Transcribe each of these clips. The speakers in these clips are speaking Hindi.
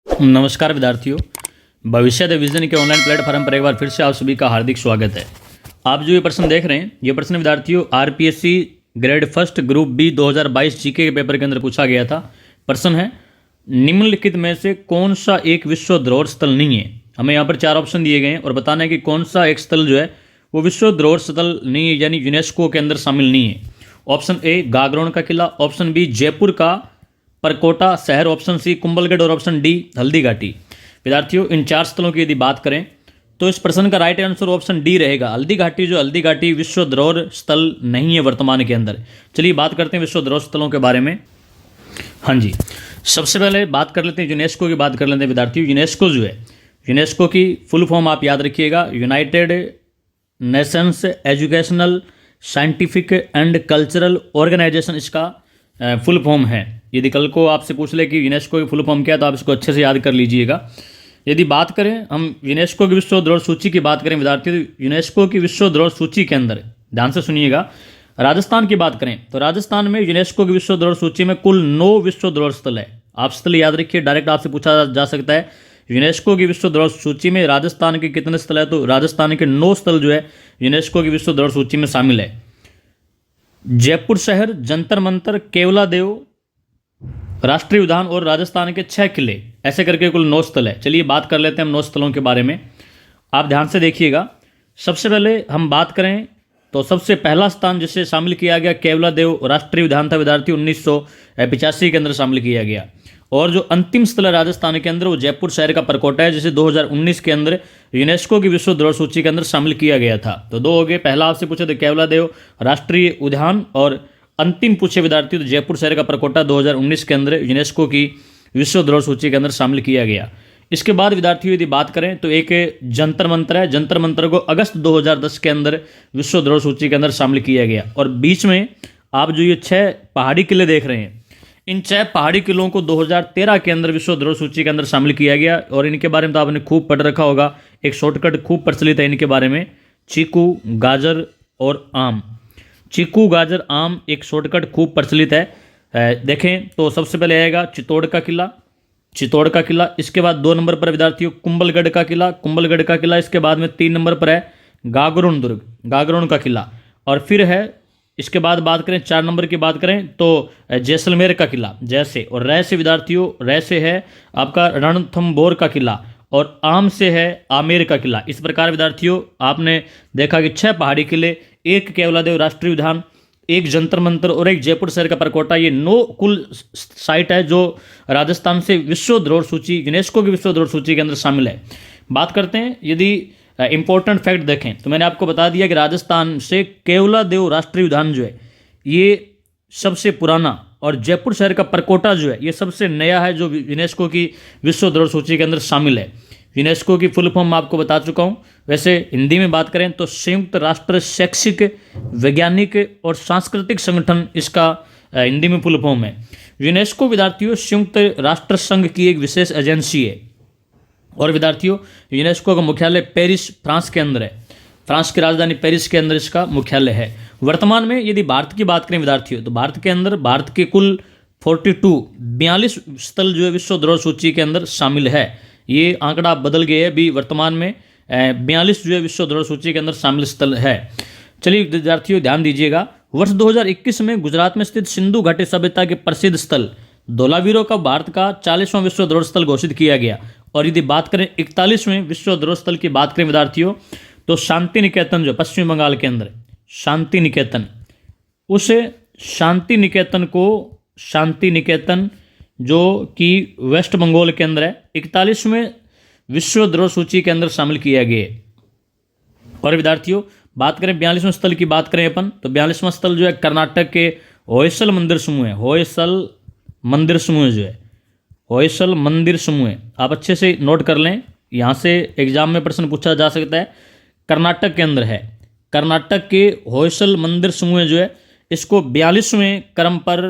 नमस्कार विद्यार्थियों, भविष्य विजन के ऑनलाइन प्लेटफॉर्म पर एक बार फिर से आप सभी का हार्दिक स्वागत है। आप जो ये प्रश्न देख रहे हैं, ये प्रश्न विद्यार्थियों RPSC grade first group B 2022 GK के पेपर के अंदर पूछा गया था। प्रश्न है, निम्नलिखित में से कौन सा एक विश्व धरोहर स्थल नहीं है। हमें यहाँ पर 4 ऑप्शन दिए गए हैं और बताना है कि कौन सा एक स्थल जो है वो विश्व धरोहर स्थल नहीं है, यानी यूनेस्को के अंदर शामिल नहीं है। ऑप्शन ए गागरोन का किला, ऑप्शन बी जयपुर का परकोटा शहर, ऑप्शन सी कुंभलगढ़ और ऑप्शन डी हल्दी घाटी। विद्यार्थियों, इन 4 स्थलों की यदि बात करें तो इस प्रश्न का राइट आंसर ऑप्शन डी रहेगा, हल्दी घाटी। हल्दी घाटी विश्व धरोहर स्थल नहीं है वर्तमान के अंदर। चलिए बात करते हैं विश्व धरोहर स्थलों के बारे में। हाँ जी, सबसे पहले बात कर लेते हैं यूनेस्को की बात कर लेते हैं विद्यार्थियों। यूनेस्को जो है, यूनेस्को की फुल फॉर्म आप याद रखिएगा, United Nations Educational Scientific and Cultural Organization इसका फुल फॉर्म है। यदि कल को आपसे पूछ ले कि यूनेस्को की फुल फॉर्म क्या है तो आप इसको अच्छे से याद कर लीजिएगा। यदि बात करें हम यूनेस्को की विश्व धरोहर सूची की बात करें विद्यार्थियों, तो यूनेस्को की विश्व धरोहर सूची के अंदर ध्यान से सुनिएगा, राजस्थान की बात करें तो राजस्थान में यूनेस्को की विश्व धरोहर सूची में कुल 9 विश्व धरोहर स्थल है। आप स्थल याद रखिए, डायरेक्ट आपसे पूछा जा सकता है यूनेस्को की विश्व धरोहर सूची में राजस्थान के कितने स्थल है, तो राजस्थान के 9 स्थल जो है यूनेस्को की विश्व धरोहर सूची में शामिल है। जयपुर शहर, जंतर मंतर, केवला देव, राष्ट्रीय उद्यान और राजस्थान के 6 किले, ऐसे करके कुल 9 स्थल है। चलिए बात कर लेते हैं हम 9 स्थलों के बारे में। आप ध्यान से देखिएगा, सबसे पहले हम बात करें तो सबसे पहला स्थान जिसे शामिल किया गया केवला देव राष्ट्रीय उद्यान था विद्यार्थी, 1985 के अंदर शामिल किया गया। और जो अंतिम स्थल है राजस्थान के अंदर वो जयपुर शहर का परकोटा है, जिसे 2019 के अंदर यूनेस्को की विश्व धरोहर सूची के अंदर शामिल किया गया था। तो 2 हो गए, पहला आपसे पूछे तो केवला देव राष्ट्रीय उद्यान, और अंतिम पूछे विद्यार्थी तो जयपुर शहर का परकोटा 2019 के अंदर यूनेस्को की विश्व धरोहर सूची के अंदर शामिल किया गया। इसके बाद विद्यार्थियों यदि बात करें तो एक जंतर मंतर है, जंतर मंतर को अगस्त 2010 के अंदर विश्व धरोहर सूची के अंदर शामिल किया गया। और बीच में आप जो ये 6 पहाड़ी किले देख रहे हैं, इन 6 पहाड़ी किलों को 2013 के अंदर विश्व धरोहर सूची के अंदर शामिल किया गया। और इनके बारे में तो आपने खूब पढ़ रखा होगा, एक शॉर्टकट खूब प्रचलित है इनके बारे में, चीकू, गाजर और आम। चीकू, गाजर, आम एक शॉर्टकट खूब प्रचलित है। देखें तो सबसे पहले आएगा चित्तौड़ का किला, चित्तौड़ का किला। इसके बाद 2 नंबर पर विद्यार्थियों कुंभलगढ़ का किला, कुंभलगढ़ का किला। इसके बाद में 3 नंबर पर है गागरोन दुर्ग, गागरोन का किला। और फिर है इसके बाद बात करें 4 नंबर की बात करें तो जैसलमेर का किला, जैसे। और रै से विद्यार्थियों, रै से है आपका रणथंभौर का किला, और आम से है आमेर का किला। इस प्रकार विद्यार्थियों आपने देखा कि 6 पहाड़ी किले, एक केवलादेव राष्ट्रीय उद्यान, एक जंतर मंतर और एक जयपुर शहर का परकोटा, ये 9 कुल साइट है जो राजस्थान से विश्व धरोहर सूची, यूनेस्को की विश्व धरोहर सूची के अंदर शामिल है। बात करते हैं यदि इंपॉर्टेंट फैक्ट देखें तो मैंने आपको बता दिया कि राजस्थान से केवला देव राष्ट्रीय उद्यान जो है ये सबसे पुराना, और जयपुर शहर का परकोटा जो है ये सबसे नया है जो यूनेस्को की विश्व धरोहर सूची के अंदर शामिल है। यूनेस्को की फुल फॉर्म मैं आपको बता चुका हूँ। वैसे हिंदी में बात करें तो संयुक्त राष्ट्र शैक्षिक, वैज्ञानिक और सांस्कृतिक संगठन इसका हिंदी में फुल फॉर्म है। यूनेस्को विद्यार्थियों संयुक्त राष्ट्र संघ की एक विशेष एजेंसी है। और विद्यार्थियों यूनेस्को का मुख्यालय पेरिस, फ्रांस के अंदर है। फ्रांस की राजधानी पेरिस के अंदर इसका मुख्यालय है। वर्तमान में यदि भारत की बात करें विद्यार्थियों तो भारत के अंदर भारत के कुल 42 स्थल जो है विश्व धरोहर सूची के अंदर शामिल है। ये आंकड़ा बदल गए अभी, वर्तमान में 42 जो है विश्व धरोहर सूची के अंदर शामिल स्थल है। चलिए विद्यार्थियों ध्यान दीजिएगा, वर्ष 2021 में गुजरात में स्थित सिंधु घाटी सभ्यता के प्रसिद्ध स्थल धोलावीरों का भारत का 40वां विश्व धरोहर स्थल घोषित किया गया। और यदि बात करें 41वें विश्व धरोहर स्थल की बात करें विद्यार्थियों तो शांति निकेतन जो पश्चिम बंगाल के अंदर शांति निकेतन, उस शांति निकेतन जो कि वेस्ट बंगाल के अंदर है, 41वें विश्व धरोहर सूची के अंदर शामिल किया गया है। और विद्यार्थियों बात करें 42वें स्थल की बात करें अपन तो 42वां स्थल जो है कर्नाटक के होयसल मंदिर समूह है। होयसल मंदिर समूह जो है, होयसल मंदिर समूह है, आप अच्छे से नोट कर लें, यहाँ से एग्जाम में प्रश्न पूछा जा सकता है। कर्नाटक के अंदर है, कर्नाटक के होयसल मंदिर समूह जो है इसको 42वें क्रम पर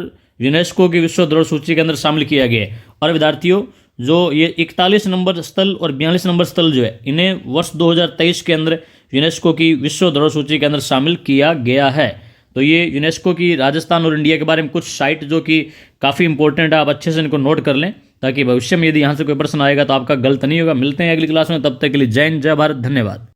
यूनेस्को की विश्व धरोहर सूची के अंदर शामिल किया गया है। और विद्यार्थियों जो ये 41 नंबर स्थल और 42 नंबर स्थल जो है इन्हें वर्ष 2023 के अंदर यूनेस्को की विश्व धरोहर सूची के अंदर शामिल किया गया है। तो ये यूनेस्को की राजस्थान और इंडिया के बारे में कुछ साइट जो कि काफ़ी इंपॉर्टेंट है, आप अच्छे से इनको नोट कर लें। ताकि भविष्य में यदि यहाँ से कोई प्रश्न आएगा तो आपका गलत नहीं होगा। मिलते हैं अगली क्लास में, तब तक के लिए जय हिंद, जय भारत, धन्यवाद।